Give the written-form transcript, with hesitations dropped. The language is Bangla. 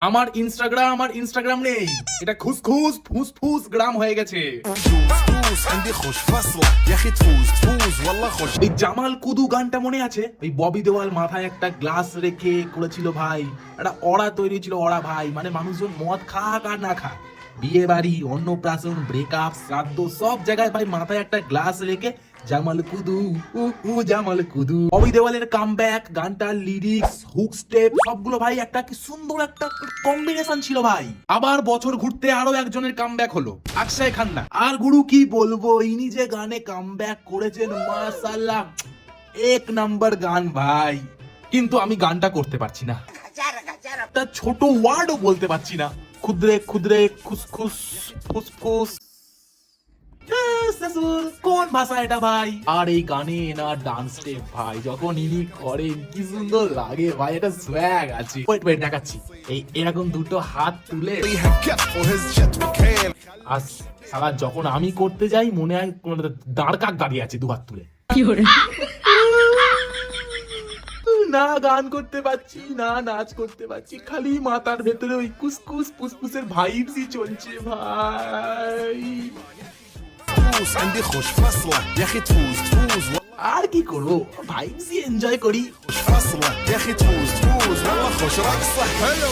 আমার ইনস্টাগ্রাম নেই, এটা খুসখুস ফুসফুস গ্রাম হয়ে গেছে। فوز عندي خوش فصلة يا اخي تفوز والله خوش এই জামাল কুদু গানটা মনে আছে? ওই ববি দেওয়াল মাথায় একটা গ্লাস রেখে করেছিল ভাই, একটা অড়া তৈরি ছিল, অড়া ভাই, মানে মানুষজন মদ খাক আর না খাক, বিয়ে বাড়ি, অন্নপ্রাশন, ব্রেকআপ, শ্রাদ্ধ, সব জায়গায় ভাই মাথায় একটা গ্লাস রেখে জামাল কুদু জামাল কুদু। ববি দেওয়ালের কামব্যাক, গানটার লিরিক্স, হুক স্টেপ সবগুলো ভাই একটা কি সুন্দর একটা কম্বিনেশন ছিল ভাই। আবার বছর ঘুরতে আরো একজনের কামব্যাক হলো, অক্ষয় খান্না। আর গুরু কি বলবো, ইনি যে গানে কামব্যাক করেছেন মাশাআল্লাহ, এক নাম্বার গান ভাই। কিন্তু আমি গানটা করতে পারছি না, একটা ছোট ওয়ার্ডও বলতে পারছি না। খুদরে খুদরে খুসখুস ফুসফুস, কোন ভাষা এটা ভাই? আর এই গানে না ডান্স স্টেপ ভাই যখন ইনি করেন কি সুন্দর লাগে ভাই, এটা সোয়াগ আছে। ওয়েট দেখাচ্ছি, এই এরকম দুটো হাত তুলে كف وهز شت وكيل আর সারা যখন আমি করতে যাই মনে হয় কোন দাঁড় কাক দাঁড়িয়ে আছে দু হাত তুলে। না গান করতে পারছি না, নাচ করতে পারছি, খালি মাথার ভেতরে ওই কুসকুস ফুসফুসের ভাইবসই চলছে ভাই। فوز عندي خوش فصلة يا اخي تفوز আর কি করবো, ভাইবসই এনজয় করি। خوش فصلة يا اخي تفوز والله خوش رقصة حلو